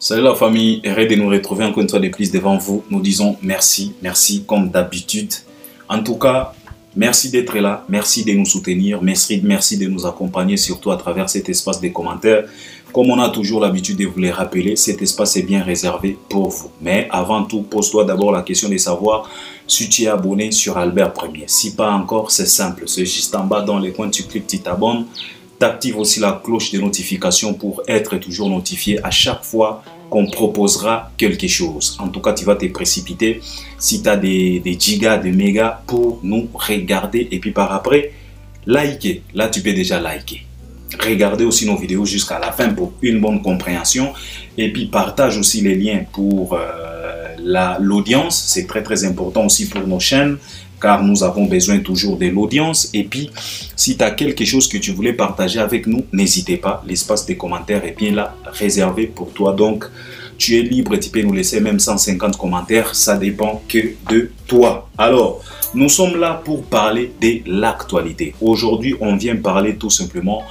Salut la famille, heureux de nous retrouver encore une fois de plus devant vous. Nous disons merci, merci comme d'habitude. En tout cas, merci d'être là, merci de nous soutenir, merci de nous accompagner surtout à travers cet espace des commentaires. Comme on a toujours l'habitude de vous les rappeler, cet espace est bien réservé pour vous. Mais avant tout, pose-toi d'abord la question de savoir si tu es abonné sur Albert Premier. Si pas encore, c'est simple, c'est juste en bas dans les coins, tu cliques, tu t'abonnes. T'actives aussi la cloche de notification pour être toujours notifié à chaque fois qu'on proposera quelque chose. En tout cas, tu vas te précipiter si tu as des gigas, des mégas pour nous regarder. Et puis par après, liker. Là, tu peux déjà liker. Regardez aussi nos vidéos jusqu'à la fin pour une bonne compréhension. Et puis partage aussi les liens pour l'audience. C'est très important aussi pour nos chaînes, car nous avons besoin toujours de l'audience. Et puis, si tu as quelque chose que tu voulais partager avec nous, n'hésitez pas. L'espace des commentaires est bien là, réservé pour toi. Donc, tu es libre, tu peux nous laisser même 150 commentaires. Ça dépend que de toi. Alors, nous sommes là pour parler de l'actualité. Aujourd'hui, on vient parler tout simplement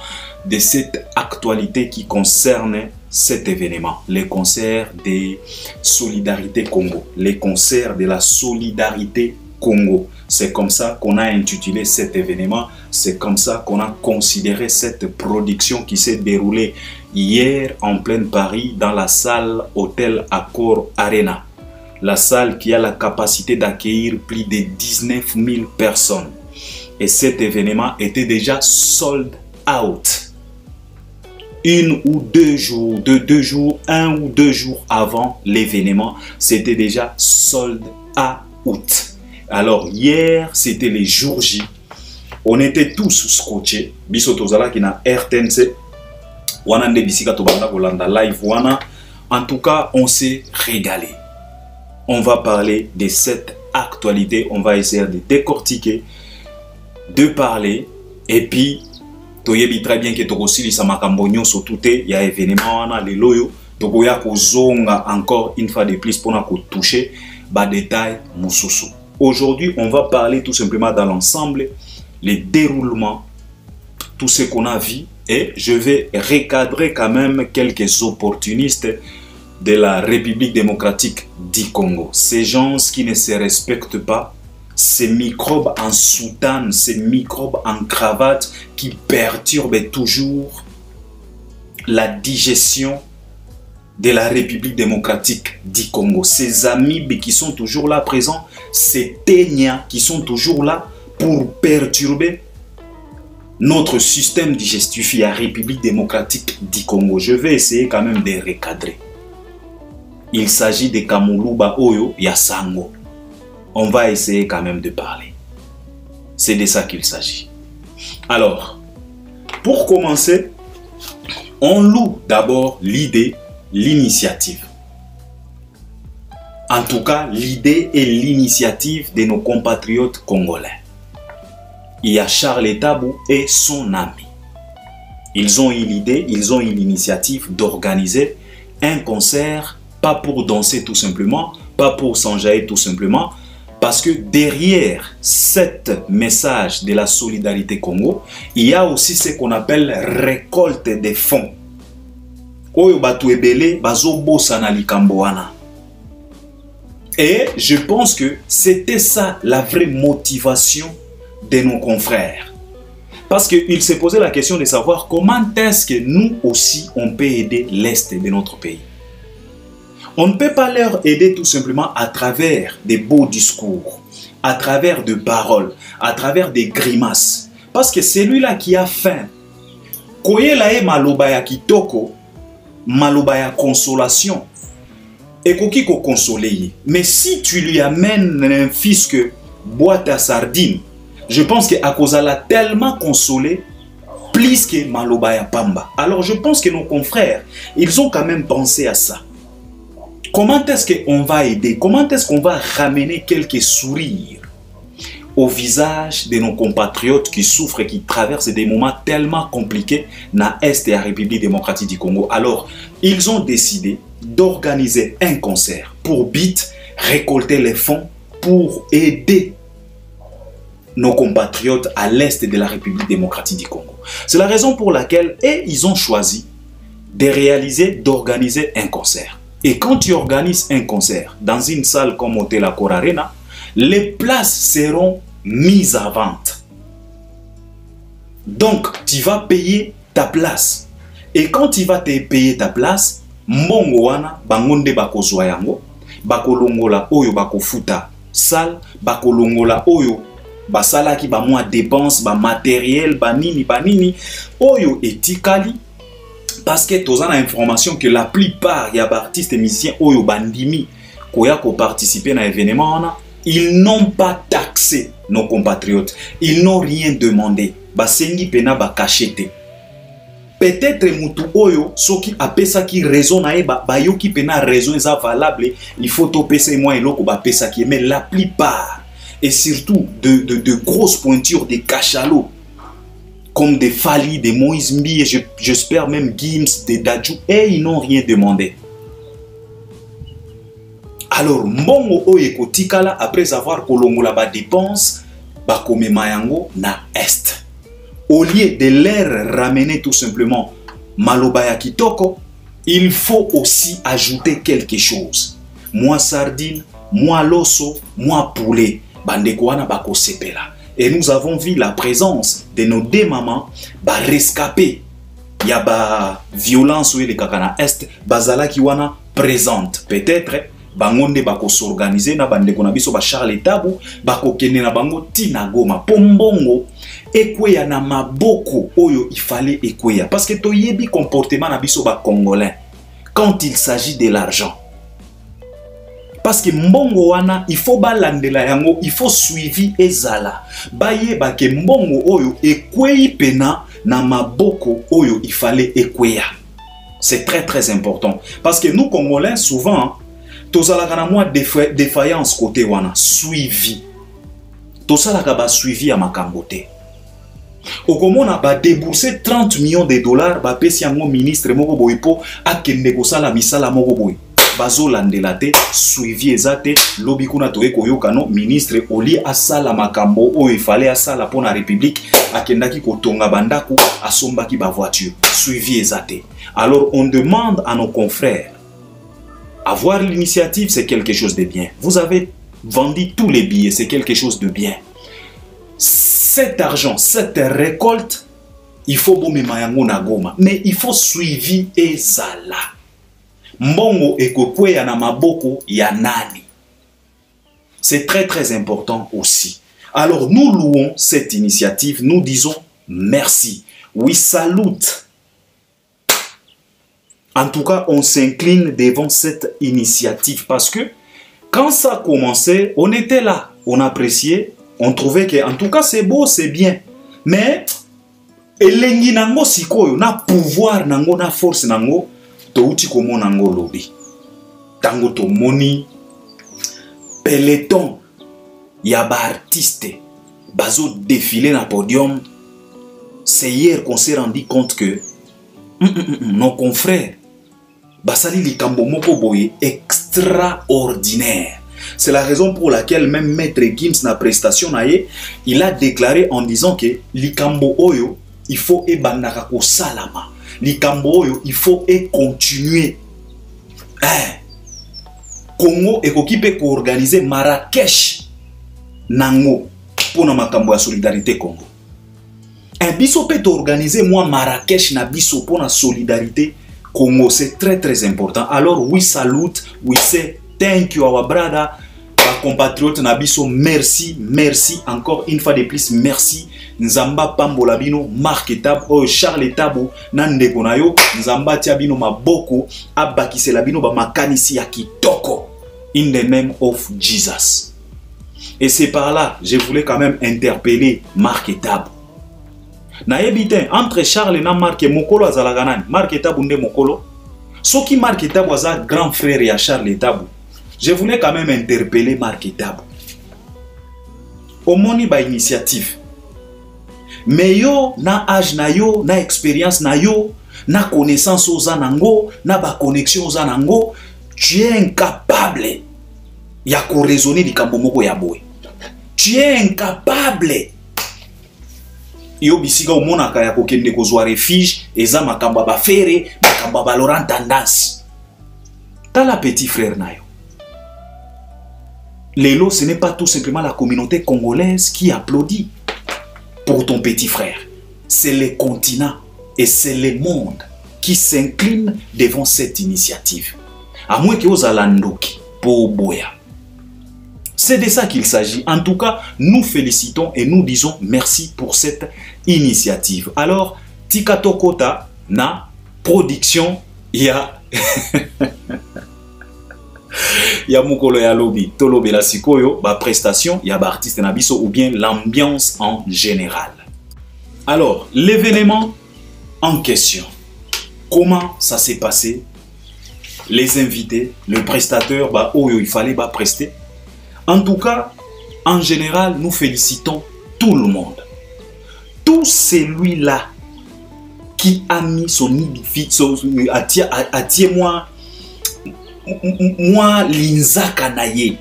de cette actualité qui concerne cet événement. Les concerts de Solidarité Congo. Les concerts de la Solidarité Congo. C'est comme ça qu'on a intitulé cet événement, c'est comme ça qu'on a considéré cette production qui s'est déroulée hier en plein Paris dans la salle Hôtel Accor Arena. La salle qui a la capacité d'accueillir plus de 19 000 personnes. Et cet événement était déjà sold out. Un ou deux jours avant l'événement, c'était déjà sold out. Alors hier, c'était les jours J. On était tous scotchés. Bisotozala qui na RTNC. Wana nde bisika tobanda kolanda live wana. En tout cas, on s'est régalé. On va parler de cette actualité. On va essayer de décortiquer, de parler. Et puis, toyebi très bien que tokosili sa makambo nyonso touté. Il y a événement wana le loyo. Tokoya kozonga encore une fois de plus pour na ko toucher ba détail mususu. Aujourd'hui, on va parler tout simplement dans l'ensemble, les déroulements, tout ce qu'on a vu. Et je vais recadrer quand même quelques opportunistes de la République démocratique du Congo. Ces gens qui ne se respectent pas, ces microbes en soutane, ces microbes en cravate qui perturbent toujours la digestion de la République démocratique du Congo. Ces amibes qui sont toujours là présents, ces ténias qui sont toujours là pour perturber notre système digestif à la République démocratique du Congo. Je vais essayer quand même de recadrer. Il s'agit de Kamuluba Oyo Yasango. On va essayer quand même de parler. C'est de ça qu'il s'agit. Alors, pour commencer, on loue d'abord l'idée, l'initiative. En tout cas, l'idée et l'initiative de nos compatriotes congolais. Il y a Charles Tabou et son ami. Ils ont eu l'idée, ils ont eu l'initiative d'organiser un concert, pas pour danser tout simplement, pas pour s'enjailler tout simplement, parce que derrière cet message de la solidarité Congo, il y a aussi ce qu'on appelle récolte des fonds. Et je pense que c'était ça la vraie motivation de nos confrères. Parce qu'ils se posaient la question de savoir comment est-ce que nous aussi on peut aider l'Est de notre pays. On ne peut pas leur aider tout simplement à travers des beaux discours, à travers de paroles, à travers des grimaces. Parce que celui-là qui a faim, koyela e malobaya kitoko, malobaya consolation, et koki ko consoler. Mais si tu lui amènes un fils que boîte à sardines, je pense que Akozala tellement consolé, plus que malobaya pamba. Alors je pense que nos confrères, ils ont quand même pensé à ça. Comment est-ce qu'on va aider? Comment est-ce qu'on va ramener quelques sourires au visage de nos compatriotes qui souffrent et qui traversent des moments tellement compliqués dans l'Est et la République démocratique du Congo? Alors, ils ont décidé d'organiser un concert pour but récolter les fonds pour aider nos compatriotes à l'Est de la République démocratique du Congo. C'est la raison pour laquelle ils ont choisi de réaliser, d'organiser un concert. Et quand tu organises un concert dans une salle comme Hotel Accor Arena, les places seront mises à vente. Donc, tu vas payer ta place. Et quand tu vas te payer ta place, mbongo wana bangonde bakozwa yango, bakolongola oyo bakofuta salle, bakolongola oyo basalaki ba mwa dépense, ba matériel, banini oyo etikali. Parce que tu as l'information que la plupart des artistes et musiciens oyo bandimi koya ko participer à l'événement, ils n'ont pas taxé nos compatriotes, ils n'ont rien demandé. Basengi pena ba cachete. Peut-être mutu oyo soki apesa ki raison na e ba yoki pena raison eza valable, il faut to pesa moi eloko ba pesa ki, mais la plupart et surtout de grosses pointures, des cachalots comme des Fali, des Moïse Mbi, et j'espère même Gims, des Dadju, et ils n'ont rien demandé. Alors, mbongo oye kotikala après avoir kolongola ba dépense, ba kome mayango na est. Au lieu de leur ramener tout simplement malobaya kitoko, il faut aussi ajouter quelque chose. Moi sardine, moi loso, moi poulet, bandeko wana bako sepela. Et nous avons vu la présence de nos deux mamans ba rescapés. Il y a ba violence ou les kakana est, bazala ki wana présente. Peut-être bangonde bako s'organiser na bandeko na biso ba Charles Tabu, bako kene na bango tina Goma, pombongo ekweya na maboko oyo il fallait ekweya. Parce que toyebi comportement na biso ba congolais quand il s'agit de l'argent. Parce que mbongo wana, il faut balandela yango, il faut suivi ezala. Baye bake mbongo oyo ekwei pena na maboko oyo il fallait ekweya. C'est très important. Parce que nous Congolais, souvent, tozalaka na mwa défaillance côté wana, suivi. Tozalaka ba suivi ya makambo te. Okomona ba débourser 30 millions de dollars, ba pesi yango ministre moko boy po akende kosala misala moko boy. Bazo landelate suivi ezate lobi kuna toye koyokano ministre oli asala makambo oyo ifale asala pona république akendaki kotonga bandaku asombaki ba voiture suivi ezate. Alors on demande à nos confrères, avoir l'initiative c'est quelque chose de bien. Vous avez vendu tous les billets, c'est quelque chose de bien. Cet argent, cette récolte, il faut bomema yango na Goma, mais il faut suivi ezala. Mbongo ekokweya na maboko ya nani. C'est très important aussi. Alors nous louons cette initiative, nous disons merci. Oui, salute. En tout cas, on s'incline devant cette initiative parce que quand ça a commencé, on était là, on appréciait, on trouvait que en tout cas c'est beau, c'est bien. Mais elengi nango sikoyo na pouvoir nango na force nango touti komo nango lobi. Tango to moni peloton ya ba artiste bazo défiler na podium. C'est hier qu'on s'est rendu compte que nos confrères basali likambo moko boye extraordinaire. C'est la raison pour laquelle même Maître Gims na prestation naie, il a déclaré en disant que likambo oyo il faut ebandaka ko salama. Likambo oyo il faut continuer. Congo ekokipe ko organiser Marrakech nango pour na makambo ya solidarité Congo. Un biso peut organiser moi Marrakech na biso pour na solidarité Congo, c'est très important. Alors oui, salute, oui, c'est thank you our brother, our compatriotes nabiso, merci encore une fois de plus, merci. Nzamba pambola bino, Marc Tabu, Charles Tabu, nandeko na yo, Nzamba tia bino maboko, abakisela bino ba makanisi ya kitoko, in the name of Jesus. Et c'est par là, je voulais quand même interpeller Marc Tabu. Na ebite entre Charles et Marc mokolo azalaka nani? Marc Tabu nde mokolo. Soki Marc Tabu aza grand frère ya Charles Tabu. Je voulais quand même interpeller Marc Tabu. Omoni ba initiative. Mais yo na âge na yo, na expérience na yo, na connaissance oza nango, na ba connexion oza nango, tu es incapable ya ko raisonner likambo moko ya boy. Tu es incapable. Yo bisika omonaka ya kokende kozwa refuge eza makamba ba fere makamba ba Laurent tendance T'as la petit frère Nayo. Lélo, ce n'est pas tout simplement la communauté congolaise qui applaudit pour ton petit frère. C'est le continent et c'est le monde qui s'incline devant cette initiative. À moins que vous alandoki pour Boya. C'est de ça qu'il s'agit. En tout cas, nous félicitons et nous disons merci pour cette initiative. Alors, Tikato Kota na production, il y a il y a Mukolo ya Lobi, Tolobe la Sikoyo, ba prestation, il y a ba artiste nabiso ou bien l'ambiance en général. Alors, l'événement en question, comment ça s'est passé? Les invités, le prestateur, bah, oh, il fallait bah, prester. En tout cas, en général, nous félicitons tout le monde. Tout celui-là qui a mis son édifice, moi, Linzaka Naye.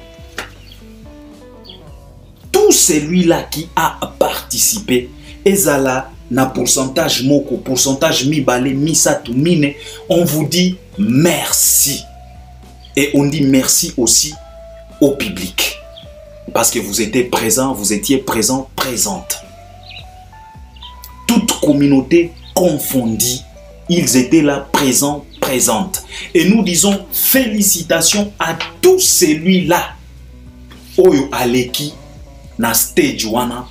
Tout celui-là qui a participé, ezala na pourcentage moko, pourcentage mibale, misatu mine, on vous dit merci. Et on dit merci aussi au public. Parce que vous étiez présents, vous étiez présents, présentes. Toute communauté confondue, ils étaient là, présents, présentes. Et nous disons félicitations à tout celui-là. Oyo aleki na stage wana.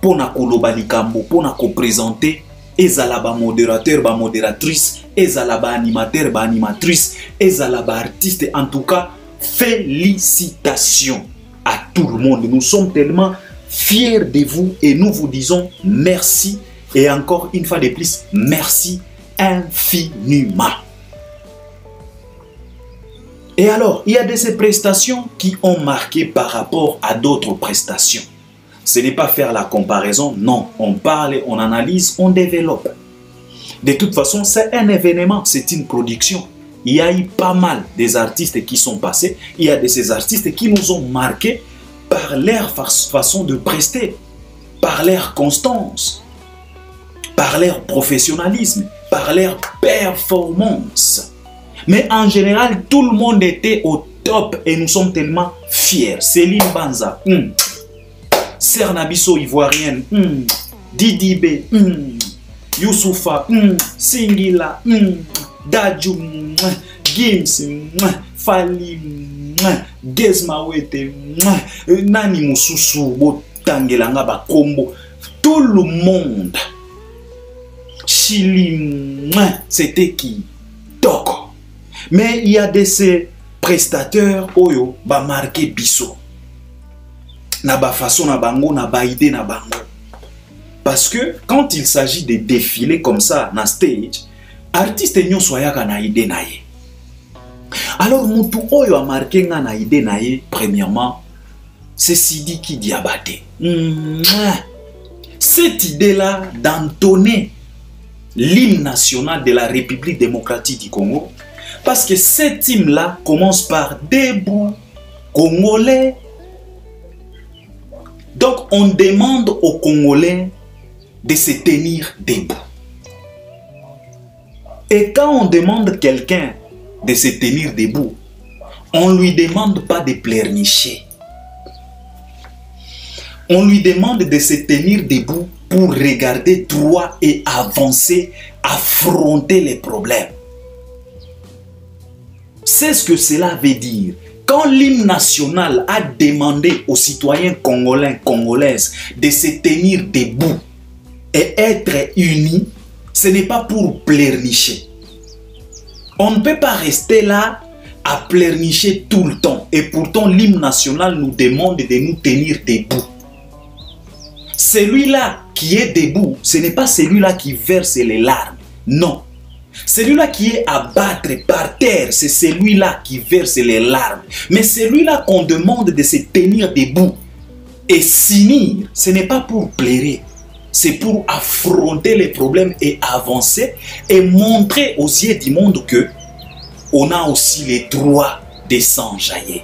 Pour na koloba likambo, pour na présenter, ezala ba modérateur, ba modératrice, ezala ba animateur, ba animatrice, ezala ba artiste. En tout cas, félicitations à tout le monde. Nous sommes tellement fiers de vous et nous vous disons merci. Et encore une fois de plus, merci infiniment. Et alors, il y a de ces prestations qui ont marqué par rapport à d'autres prestations. Ce n'est pas faire la comparaison, non. On parle, on analyse, on développe. De toute façon, c'est un événement, c'est une production. Il y a eu pas mal des artistes qui sont passés. Il y a de ces artistes qui nous ont marqués par leur façon de prester, par leur constance, par leur professionnalisme, par leur performance. Mais en général, tout le monde était au top et nous sommes tellement fiers. Céline Banza, Sernabiso Ivoirienne, Didi B, Youssoufa, Singila, Dadju, Gims, Fali, Gesmawete, Nani Moussousou, Botangelanga Bakombo, tout le monde. Chili, c'était qui? Toko. Mais il y a de ces prestateurs Oyo ba marqué biso. Na ba façon na bango, na ba idée na bango. Parce que quand il s'agit de défiler comme ça na stage, artiste nyon soyaka na idée na ye. Alors mutu Oyo a marqué nga na idée na ye, premièrement, c'est Sidiki Diabaté. Cette idée-là d'entonner l'hymne national de la République démocratique du Congo, parce que cet hymne-là commence par debout, Congolais. Donc on demande aux Congolais de se tenir debout. Et quand on demande quelqu'un de se tenir debout, on ne lui demande pas de pleurnicher. On lui demande de se tenir debout pour regarder droit et avancer, affronter les problèmes. C'est ce que cela veut dire. Quand l'hymne national a demandé aux citoyens congolais, congolaises de se tenir debout et être unis, ce n'est pas pour pleurnicher. On ne peut pas rester là à pleurnicher tout le temps. Et pourtant, l'hymne national nous demande de nous tenir debout. Celui-là qui est debout, ce n'est pas celui-là qui verse les larmes. Non. Celui-là qui est à battre par terre, c'est celui-là qui verse les larmes. Mais celui-là qu'on demande de se tenir debout et s'unir, ce n'est pas pour pleurer. C'est pour affronter les problèmes et avancer et montrer aux yeux du monde que on a aussi les droits de s'enjailler.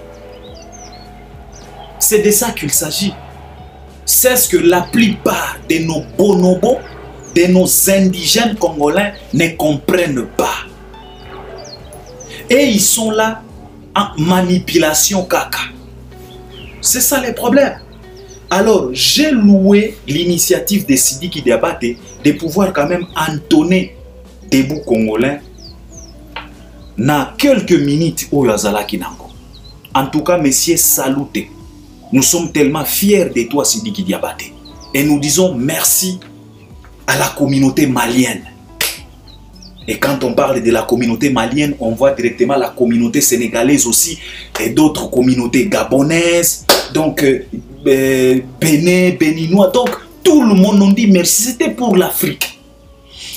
C'est de ça qu'il s'agit. C'est ce que la plupart de nos bonobos, de nos indigènes congolais ne comprennent pas. Et ils sont là manipulation kaka. C'est ça le problème. Alors, j'ai loué l'initiative de Sidiki Diabaté de pouvoir quand même entonner debout congolais na quelques minutes au Yazalaki Nango. En tout cas, messieurs, saluté. Nous sommes tellement fiers de toi, Sidiki Diabaté. Et nous disons merci à la communauté malienne. Et quand on parle de la communauté malienne, on voit directement la communauté sénégalaise aussi et d'autres communautés gabonaises, donc Bénin, Béninois. Donc tout le monde nous dit merci. C'était pour l'Afrique.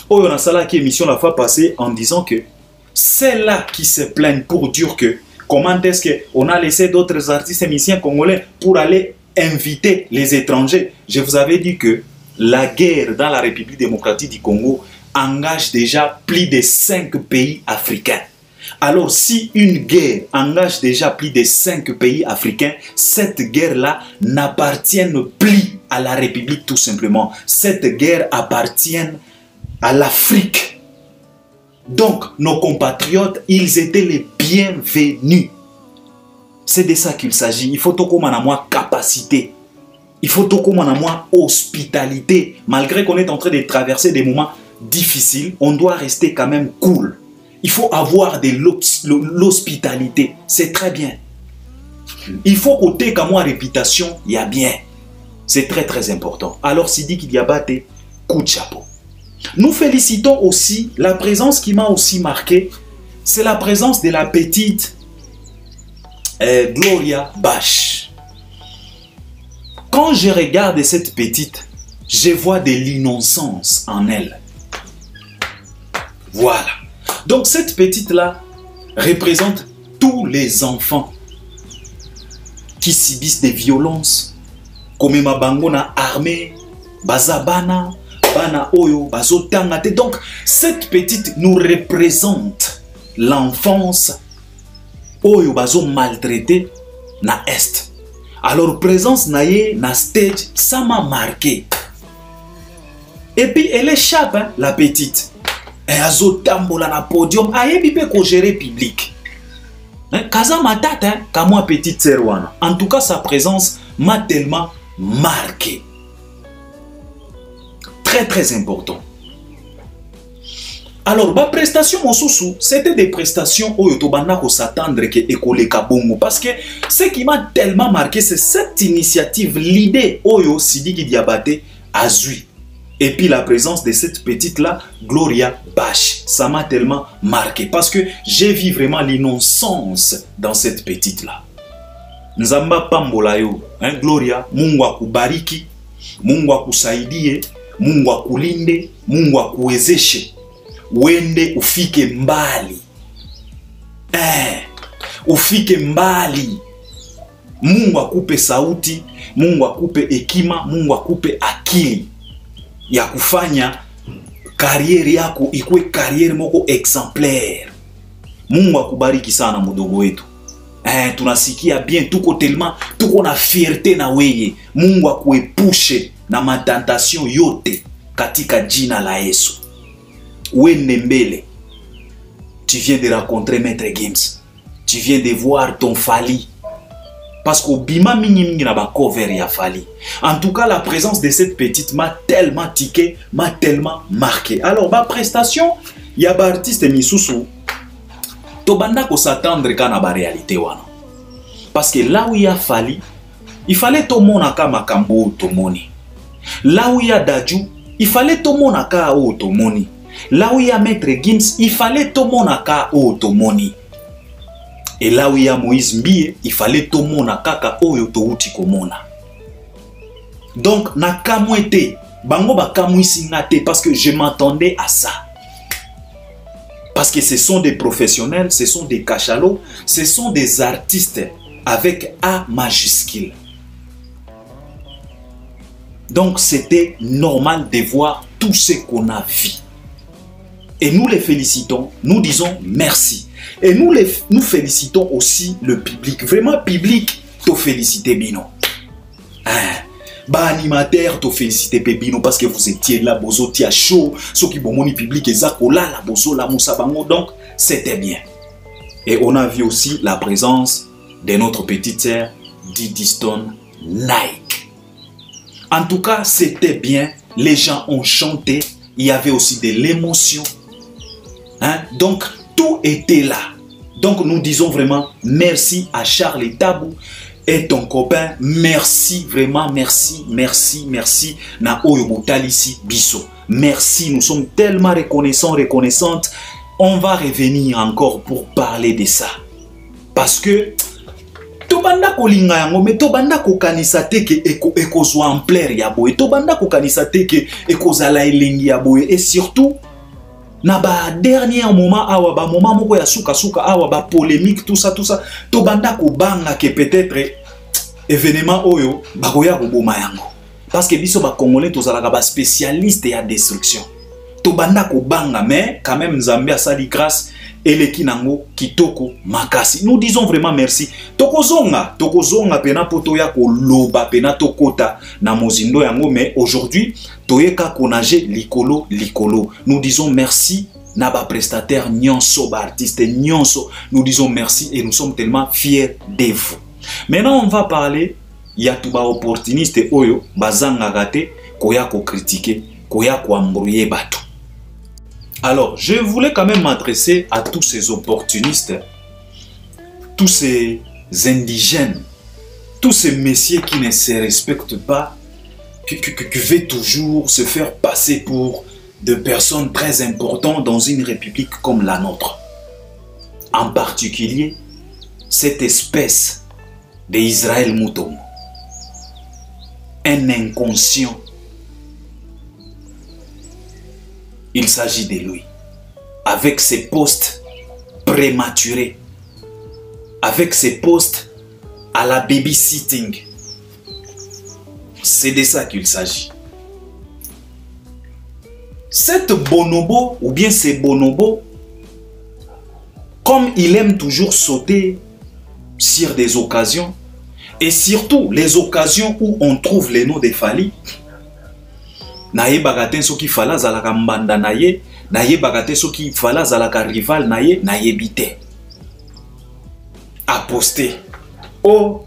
Oh, on a ça là qui émission la fois passée en disant que c'est là qui se plaignent pour dire que comment est-ce qu'on a laissé d'autres artistes et musiciens congolais pour aller inviter les étrangers. Je vous avais dit que la guerre dans la République démocratique du Congo engage déjà plus de 5 pays africains. Alors si une guerre engage déjà plus de 5 pays africains, cette guerre-là n'appartient plus à la République tout simplement. Cette guerre appartient à l'Afrique. Donc nos compatriotes, ils étaient les bienvenus. C'est de ça qu'il s'agit. Il faut tout comme en moi capacité. Il faut tout comme en moi hospitalité. Malgré qu'on est en train de traverser des moments difficile, on doit rester quand même cool. Il faut avoir de l'hospitalité. C'est très bien. Il faut côté comme moi réputation, il y a bien. C'est très très important. Alors Sidiki Diabaté, coup de chapeau. Nous félicitons aussi la présence qui m'a aussi marqué. C'est la présence de la petite Gloria Bash. Quand je regarde cette petite, je vois de l'innocence en elle. Voilà. Donc cette petite-là représente tous les enfants qui subissent des violences. Comme ma bangona armée, bazabana, bana oyo, bazotangate. Donc cette petite nous représente l'enfance oyo bazo maltraité na est. Alors présence naye na stage, ça m'a marqué. Et puis elle échappe, hein, la petite. Elle a zotambola na podium, elle peut gérer public. Kaza matata, hein, comme moi petite serwana. En tout cas, sa présence m'a tellement marqué. Très très important. Alors, ma prestation mon sousou, c'était des prestations où yotobana ko s'attendre que école kabongo. Parce que ce qui m'a tellement marqué, c'est cette initiative, l'idée Oyo Sidiki Diabaté a eu. Et puis la présence de cette petite-là, Gloria Bash, ça m'a tellement marqué. Parce que j'ai vu vraiment l'innocence dans cette petite-là. Nzamba Pambolayo, hein, Gloria, Mungu akubariki, Mungu akusaidie, Mungu akulinde, Mungu akuwezeshe. Wende ufike mbali. Ufike mbali. Mungu akupe sauti, Mungu akupe hekima, Mungu akupe akili ya kufanya kariere yako ikuwe kariere moko exemplaire. Mungu akubariki sana mdogo wetu. Tunasikia bien, tuko na fierté na weye. Mungu akuepushe na matentation yote katika jina la Yesu. Wendembele, tu viens de rencontrer Maître Gims. Tu viens de voir ton Fali. Parce qu'au bima mingi na ba cover ya Fali. En tout cas, la présence de cette petite m'a tellement tiqué, m'a tellement marqué. Alors, ma prestation, il y a ba artiste misusu. Tobanda ko s'attendre kana ba réalité wana. Parce que là où il y a Fali, il fallait tout mon aka makambo to moni. Là où il y a Dadju, il fallait tout mon aka o to moni. Là où il y a Maître Gims, il fallait tout mon aka o to moni. Et là où il y a Moïse Mbie, il fallait tout mon aka o yo to uti komona. Donc na kamwete, bango ba kamwisi ngate parce que je m'attendais à ça. Parce que ce sont des professionnels, ce sont des cachalots, ce sont des artistes avec A majuscule. Donc c'était normal de voir tout ce qu'on a vu. Et nous les félicitons, nous disons merci. Et nous félicitons aussi le public. Vraiment, public, te féliciter Bino. Bah animateur, te féliciter Bino parce que vous étiez là, bozo tia chaud, ceux qui bon moni public et zakola la bozo la moussa bango. Donc c'était bien. Et on a vu aussi la présence de notre petite sœur Didi Stone Like. En tout cas, c'était bien. Les gens ont chanté. Il y avait aussi de l'émotion. Hein? Donc, tout était là. Donc, nous disons vraiment merci à Charles Tabou et ton copain. Merci, vraiment, merci, merci, merci. Na oyo botalisi biso. Merci, nous sommes tellement reconnaissants, reconnaissantes. On va revenir encore pour parler de ça. Parce que tobanda kolinga yango mais tobanda kokanisa te ke ekozwa ampleur ya boye, tobanda kokanisa te ke ekozala elengi ya boye, et surtout na ba dernier moment awa ba moment moko ya suka awa ba polémique tout ça tobanda kobanga ke peut-être événement oyo bakoya koboma yango parce que biso ba congolais tozalaka ba spécialiste ya destruction. Tobanda kobanga mais quand même Nzambe asali grâce eleki nango kitoko makasi. Nous disons vraiment merci. Tokozonga pena poto ya koloba pena tokota na mozindo yango, mais aujourd'hui toyeka konaje likolo. Nous disons merci na ba prestataire nyonso, ba artiste nyonso. Nous disons merci et nous sommes tellement fiers de vous. Maintenant on va parler ya tuba opportuniste oyo bazanga gate koya ko critiquer, koya ko embrouiller bato. Alors, je voulais quand même m'adresser à tous ces opportunistes, tous ces indigènes, tous ces messieurs qui ne se respectent pas, qui veulent toujours se faire passer pour de personnes très importantes dans une république comme la nôtre. En particulier, cette espèce d'Israël Moutomo. Un inconscient. Il s'agit de lui. Avec ses postes prématurés, avec ses postes à la babysitting. C'est de ça qu'il s'agit. Cette bonobo, ou bien ces bonobos, comme il aime toujours sauter sur des occasions, et surtout les occasions où on trouve les noms des Fali, naye bagaten soki fala zalaka mbanda naye, naye bagaten soki fala zalaka rival naye, naye bite. A poster. Oh,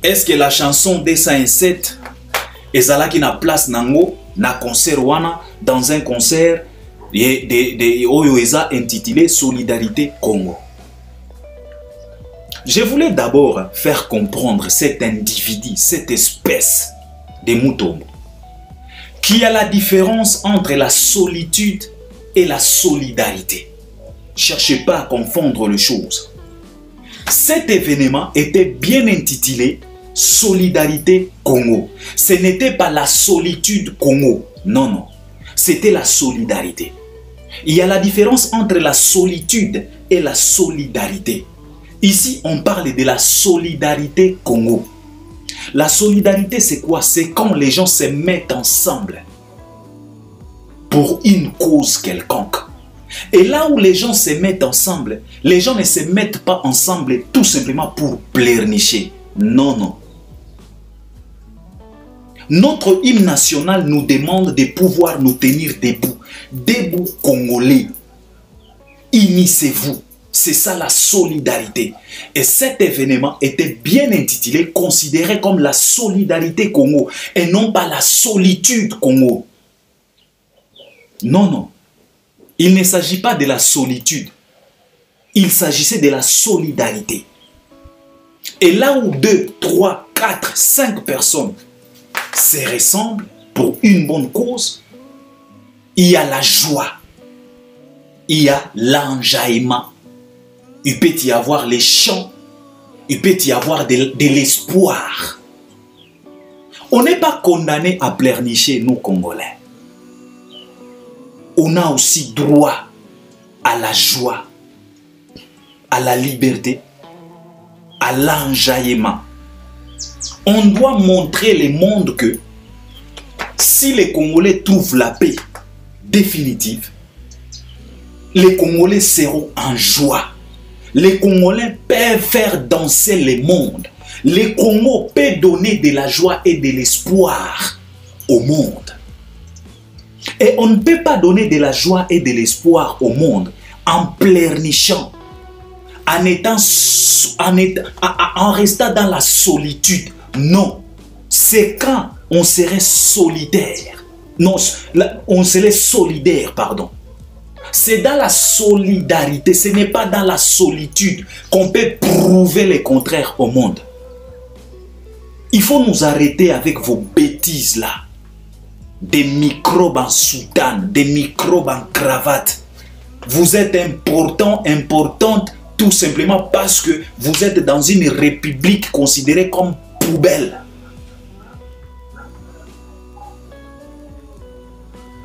est-ce que la chanson des 107 ezalaki na place nango na concert wana dans un concert de oyo eza intitulé Solidarité Congo. Je voulais d'abord faire comprendre cet individu, cette espèce de Moutomo, qu'il y a la différence entre la solitude et la solidarité. Cherchez pas à confondre les choses. Cet événement était bien intitulé Solidarité Congo. Ce n'était pas la solitude Congo. Non, non. C'était la solidarité. Il y a la différence entre la solitude et la solidarité. Ici, on parle de la solidarité Congo. La solidarité, c'est quoi? C'est quand les gens se mettent ensemble pour une cause quelconque. Et là où les gens se mettent ensemble, les gens ne se mettent pas ensemble tout simplement pour pleurnicher. Non, non. Notre hymne national nous demande de pouvoir nous tenir debout. Debout Congolais. Unissez-vous. C'est ça la solidarité. Et cet événement était bien intitulé, considéré comme la solidarité Congo et non pas la solitude Congo. Non, non. Il ne s'agit pas de la solitude. Il s'agissait de la solidarité. Et là où 2, 3, 4, 5 personnes se ressemblent pour une bonne cause, il y a la joie. Il y a l'enjaillement. Il peut y avoir les chants. Il peut y avoir de l'espoir. On n'est pas condamné à pleurnicher, nous Congolais. On a aussi droit à la joie, à la liberté, à l'enjaillement. On doit montrer le monde que si les Congolais trouvent la paix définitive, les Congolais seront en joie. Les Congolais peuvent faire danser le monde. Le Congo peut donner de la joie et de l'espoir au monde. Et on ne peut pas donner de la joie et de l'espoir au monde en pleurnichant, en restant dans la solitude. Non. C'est quand on serait solidaire. Non, on serait solidaire, pardon. C'est dans la solidarité, ce n'est pas dans la solitude qu'on peut prouver le contraire au monde. Il faut nous arrêter avec vos bêtises là. Des microbes en soutane, des microbes en cravate. Vous êtes importante tout simplement parce que vous êtes dans une république considérée comme poubelle.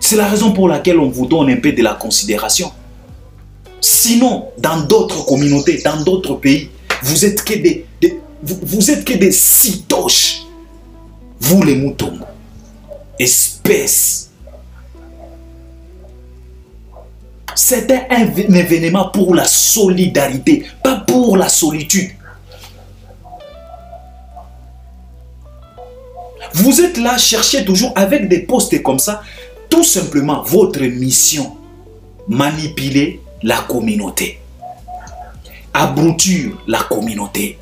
C'est la raison pour laquelle on vous donne un peu de la considération. Sinon, dans d'autres communautés, dans d'autres pays, vous êtes que des citoches. Vous les moutons. Espèce. C'était un événement pour la solidarité, pas pour la solitude. Vous êtes là, cherchez toujours avec des postes comme ça. Tout simplement, votre mission, manipuler la communauté, abrutir la communauté,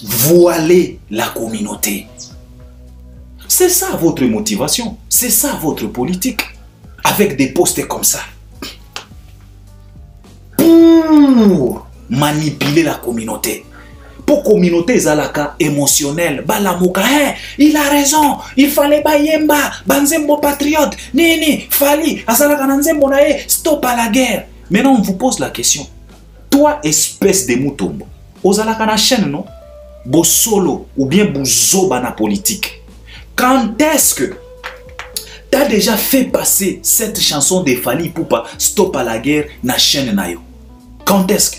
voiler la communauté. C'est ça votre motivation, c'est ça votre politique, avec des postes comme ça. Pour manipuler la communauté. Pour communauté zalaka émotionnelle, balamuka, il a raison, il fallait bayemba, banzembo patriote, nini, fali, azalaka nanzembo nae, stop à la guerre. Maintenant on vous pose la question. Toi, espèce de moutombo, ozalaka na chaîne, non? Bo solo ou bien bozoba na politique. Quand est-ce que tu as déjà fait passer cette chanson de Fali Poupa, stop à la guerre, na chaîne na yo? Quand est-ce que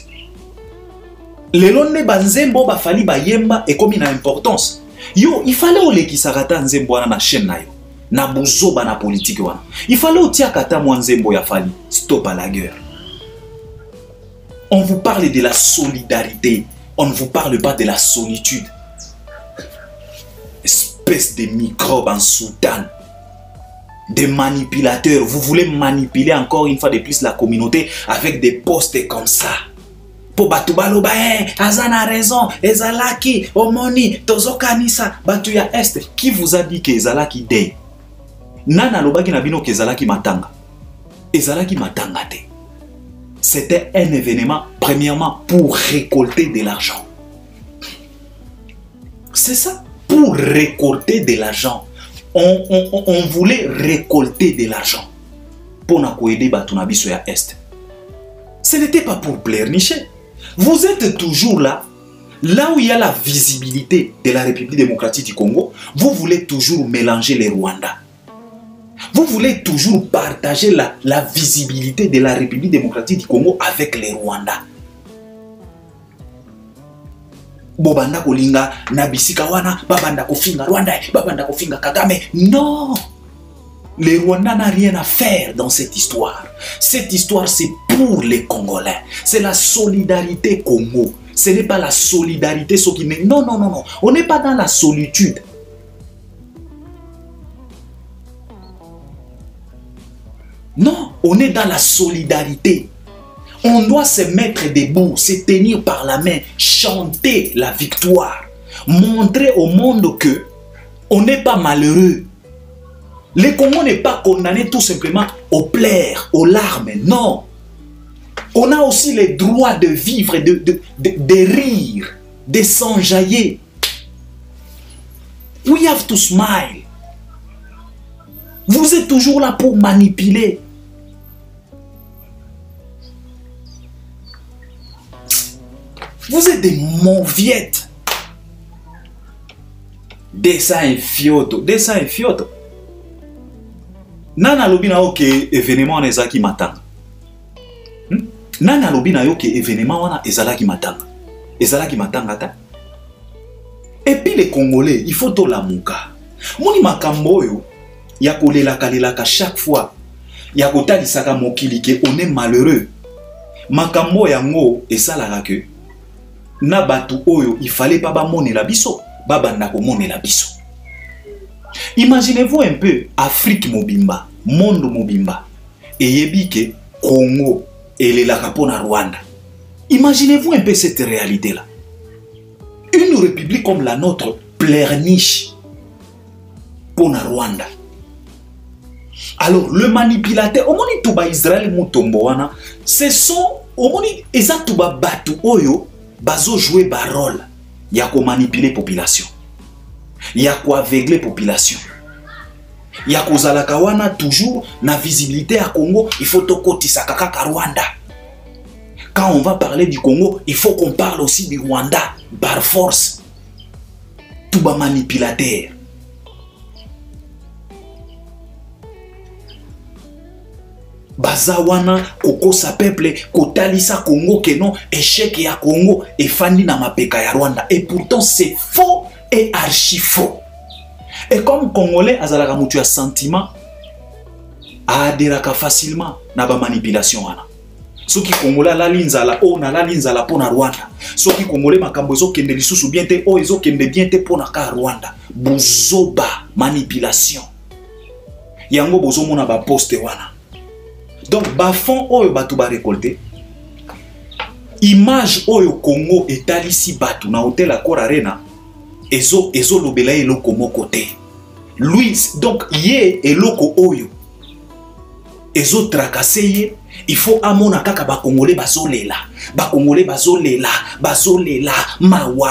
les lonne banzembo ba fali ba yemba et comme il a importance. Yo, il fallait ole ki sarata nzembo na chaîne na yo. Na buzoba na politique wana. Il fallait otia kata nzembo ya fali. Stop à la guerre. On vous parle de la solidarité. On ne vous parle pas de la solitude. Espèce de microbes en soutane. Des manipulateurs. Vous voulez manipuler encore une fois de plus la communauté avec des postes comme ça. Po batu baloba azana raison ezalaki omoni tozokanisa batu ya est. Qui vous a dit que ezalaki day? Nana lobaki na bino que ezalaki matanga. Ezalaki matanga te. C'était un événement premièrement pour récolter de l'argent. C'est ça, pour récolter de l'argent. On voulait récolter de l'argent pour na aider batu na biso ya est. Ce n'était pas pour pleurnicher. Vous êtes toujours là où il y a la visibilité de la République démocratique du Congo. Vous voulez toujours mélanger les Rwandais. Vous voulez toujours partager la visibilité de la République démocratique du Congo avec les Rwandais. Bobanda kolinga nabisika wana babanda kofinga Rwanda, babanda kofinga Kagame. Non! Les Rwandais n'ont rien à faire dans cette histoire. Cette histoire, c'est pour les Congolais. C'est la solidarité Congo. Ce n'est pas la solidarité Sokine. Non, non, non, non. On n'est pas dans la solitude. Non, on est dans la solidarité. On doit se mettre debout, se tenir par la main, chanter la victoire. Montrer au monde que on n'est pas malheureux. Le Congo n'est pas condamné tout simplement aux pleurs, aux larmes, non. On a aussi le droit de vivre, de rire, de s'enjailler. We have to smile. Vous êtes toujours là pour manipuler. Vous êtes des mauviettes. Dessin et fioto. Nana lobina oke événement ezaki matanga. Nana lobina oke événement wana ezalaki matanga. Ezalaki matanga ta. Et puis les Congolais, il faut to la muka. Moni makambo yo ya kolela kalelaka chaque fois. Ya kotalisaka mokili ke on est malheureux. Makambo yango esalaka ke na batu oyo il fallait pas ba monela biso, babanda ko monela biso. Imaginez-vous un peu Afrique mobimba, monde mobimba, et yebike Congo et les lakapona Rwanda. Imaginez-vous un peu cette réalité-là. Une république comme la nôtre pleurniche pour le Rwanda. Alors, le manipulateur, au moni tuba Israël mutomboana, ce sont, au moni, eza tuba batu oyo, bazo jouer ba rôle. Ya ko manipuler population. Ya ko aveugler population. Ya ko zalaka wana toujours na visibilité à Congo, il faut tokotisa kaka Rwanda. Quand on va parler du Congo, il faut qu'on parle aussi du Rwanda par force. Tuba manipulateur. Bazawana koko sa peuple kotalisa Congo que non échec ya Congo et fandi na mapeka ya Rwanda et pourtant c'est faux et archi faux. Et comme Congolais azalaka mutu ya sentiment aderaka facilement na ba manipulation wana. Soki Congolais la linzala o na la linzala pona Rwanda. Soki Congolais makambo ezo kende lisusu bien te o ezo kende bien te pona ka Rwanda. Buzoba manipulation. Yango bozo mona ba poste wana. Donc, bafon oyo batu ba récolté. Image oyo Congo etalisi batu na hôtel Accor Arena. Ezo lobela eloko moko te. Lui, donc, ye eloko oyo. Ezo tracasser ye. Il faut amona kaka ba Congolais bazolela. Ba Congolais bazolela. Mawa.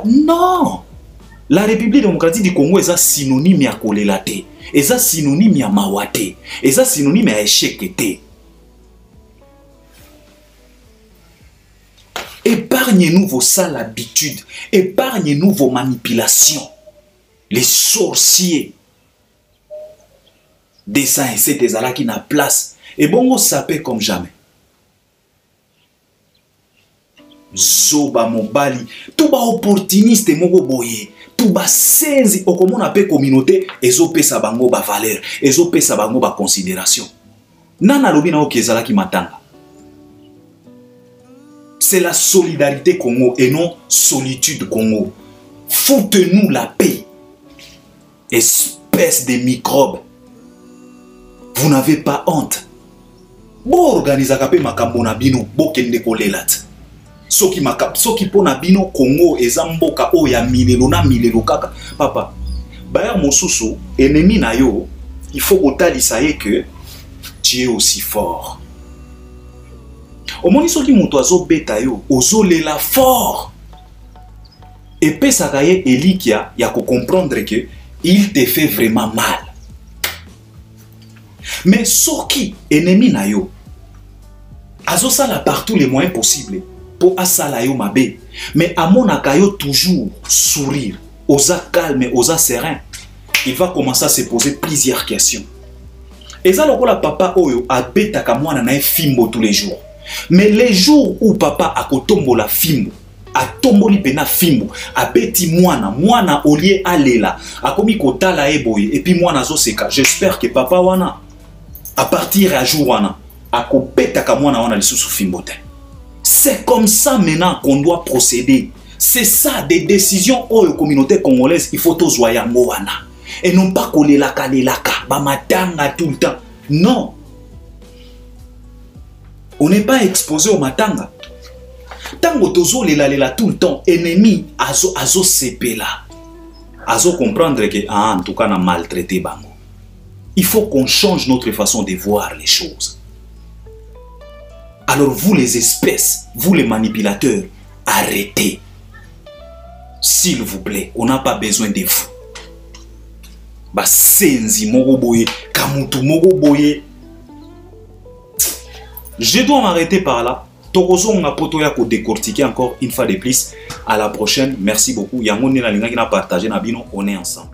Non! La République démocratique du Congo est synonyme ya kolela te. Est synonyme ya mawa te. Est synonyme ya échec te. Épargnez-nous vos sales habitudes. Épargnez-nous vos manipulations. Les sorciers. Dessin et c'est des qui n'a place. Et bon, sapé comme jamais. Zoba mobali. Tout ba opportuniste mogo boye. Tout ba senzi okomona pe communauté ezo pesa bango ba valeur, ezo pesa bango ba considération. Nana lobi na okezala ki matanga. C'est la solidarité Congo et non solitude Congo. Foutez-nous la paix. Espèce de microbes. Vous n'avez pas honte. Bo organisa kape makambo na bino bo kende kolelat. Soki pona bino Congo eza mboka o ya milelo na milelo kaka. Papa, baya mosusu ennemi na yo, il faut otalisa ye que tu es aussi fort. Omoni soki moto azo beta yo, ozolela fort. Et pesaka ye elikia ya ko comprendre que il te fait vraiment mal. Mais soki ennemi na yo, azo sala par tous les moyens possibles pour asala yo mabe, mais amonaka yo toujours sourire, osa calme, osa serein, il va commencer à se poser plusieurs questions. Et ça lokola papa oyo abetaka mwana na fimbo tous les jours. Mais les jours où papa akotombo la fimbo, atomboli pena fimbo, abeti mwana olie alela, akomi kotala eboye, et puis mwana zo seka. J'espère que papa wana, à partir à jour wana, akobetaka mwana wana lisusu fimbo te. C'est comme ça maintenant qu'on doit procéder. C'est ça des décisions aux communautés congolaises, il faut tous voyer wana. Et non pas coller la bamatanga tout le temps. Non. On n'est pas exposé au matanga. Tango tozo lela tout le temps, ennemi azo sepela. Azo comprendre que en tout cas on a maltraité bango. Il faut qu'on change notre façon de voir les choses. Alors vous les espèces, vous les manipulateurs, arrêtez. S'il vous plaît, on n'a pas besoin de vous. Basenzi mogo boye, kamutu mogo boye. Je dois m'arrêter par là. Tokozo on a poto ya ko décortiquer encore une fois de plus. À la prochaine. Merci beaucoup. Yango ne la linga qui n'a partagé na bino, on est ensemble.